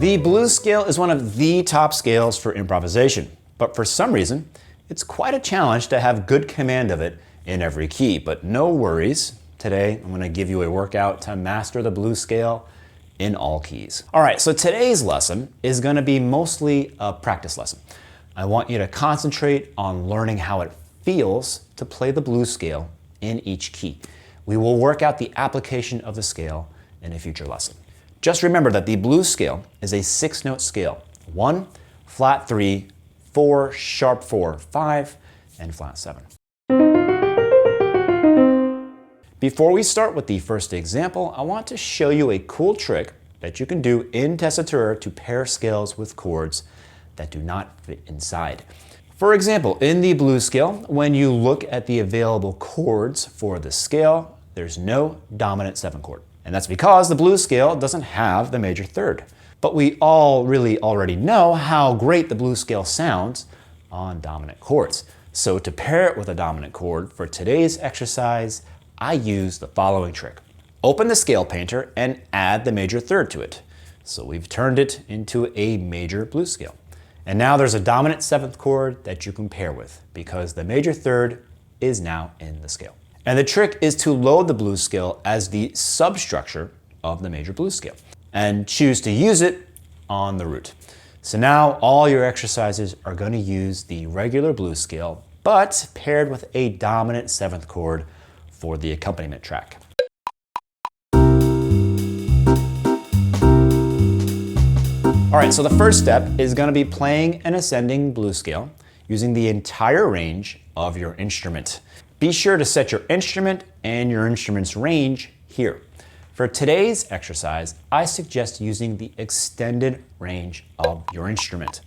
The blues scale is one of the top scales for improvisation, but for some reason, it's quite a challenge to have good command of it in every key. But no worries, today I'm going to give you a workout to master the blues scale in all keys. All right, so today's lesson is going to be mostly a practice lesson. I want you to concentrate on learning how it feels to play the blues scale in each key. We will work out the application of the scale in a future lesson. Just remember that the blues scale is a 6-note scale. 1, flat 3, 4, sharp 4, 5, and flat 7. Before we start with the first example, I want to show you a cool trick that you can do in Tessitura to pair scales with chords that do not fit inside. For example, in the blues scale, when you look at the available chords for the scale, there's no dominant 7 chord. And that's because the blues scale doesn't have the major third. But we all really already know how great the blues scale sounds on dominant chords. So to pair it with a dominant chord for today's exercise, I use the following trick. Open the scale painter and add the major third to it. So we've turned it into a major blues scale. And now there's a dominant 7th chord that you can pair with because the major third is now in the scale. And the trick is to load the blues scale as the substructure of the major blues scale and choose to use it on the root. So now all your exercises are going to use the regular blues scale, but paired with a dominant 7th chord for the accompaniment track. All right, so the first step is going to be playing an ascending blues scale using the entire range of your instrument. Be sure to set your instrument and your instrument's range here. For today's exercise, I suggest using the extended range of your instrument.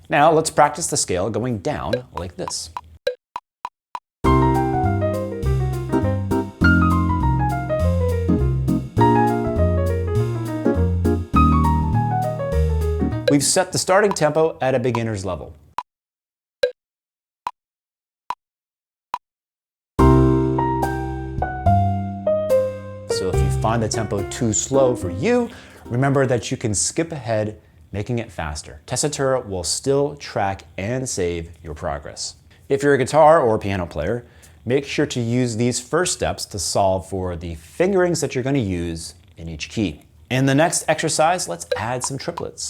Now let's practice the scale going down like this. We've set the starting tempo at a beginner's level. So if you find the tempo too slow for you, remember that you can skip ahead, making it faster. Tessitura will still track and save your progress. If you're a guitar or piano player, make sure to use these first steps to solve for the fingerings that you're going to use in each key. In the next exercise, let's add some triplets.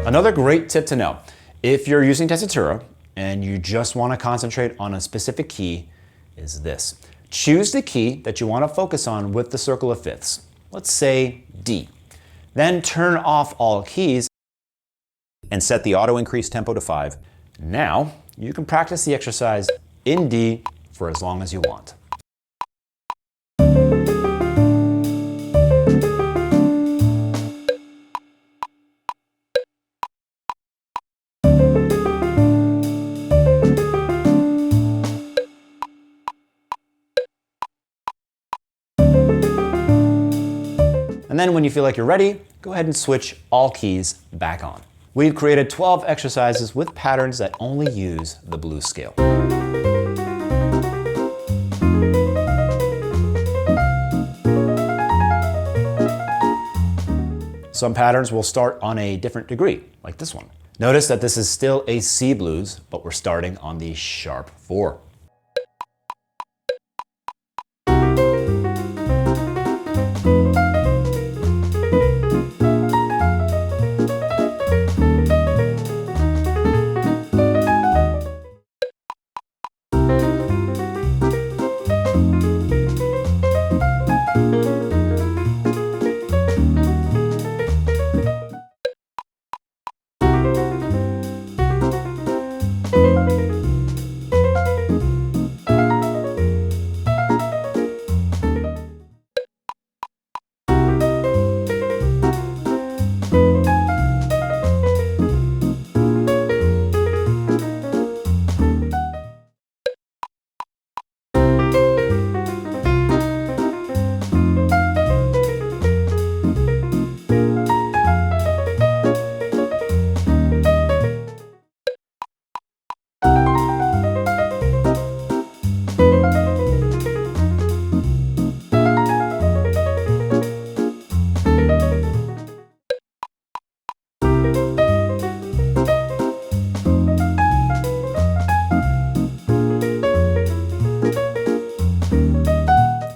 Another great tip to know, if you're using Tessitura and you just want to concentrate on a specific key, is this. Choose the key that you want to focus on with the circle of fifths. Let's say D. Then turn off all keys and set the auto increase tempo to 5. Now you can practice the exercise in D for as long as you want. And then when you feel like you're ready, go ahead and switch all keys back on. We've created 12 exercises with patterns that only use the blues scale. Some patterns will start on a different degree, like this one. Notice that this is still a C blues, but we're starting on the sharp 4.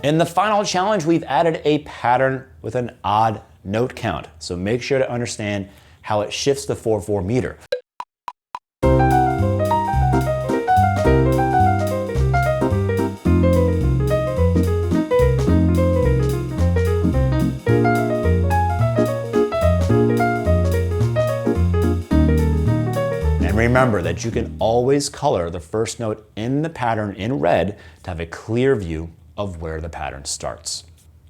In the final challenge, we've added a pattern with an odd note count. So make sure to understand how it shifts the 4/4 meter. Remember that you can always color the first note in the pattern in red to have a clear view of where the pattern starts.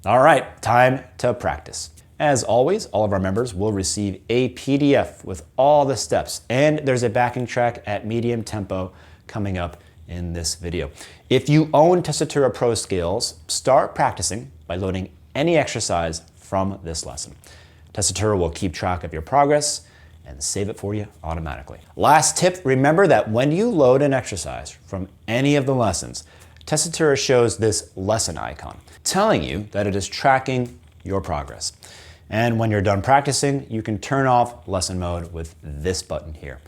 All right, time to practice. As always, all of our members will receive a PDF with all the steps, and there's a backing track at medium tempo coming up in this video. If you own Tessitura Pro Scales, start practicing by loading any exercise from this lesson. Tessitura will keep track of your progress and save it for you automatically. Last tip, remember that when you load an exercise from any of the lessons, Tessitura shows this lesson icon, telling you that it is tracking your progress. And when you're done practicing, you can turn off lesson mode with this button here.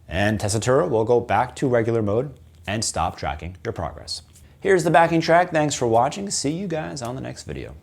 And Tessitura will go back to regular mode and stop tracking your progress. Here's the backing track. Thanks for watching. See you guys on the next video.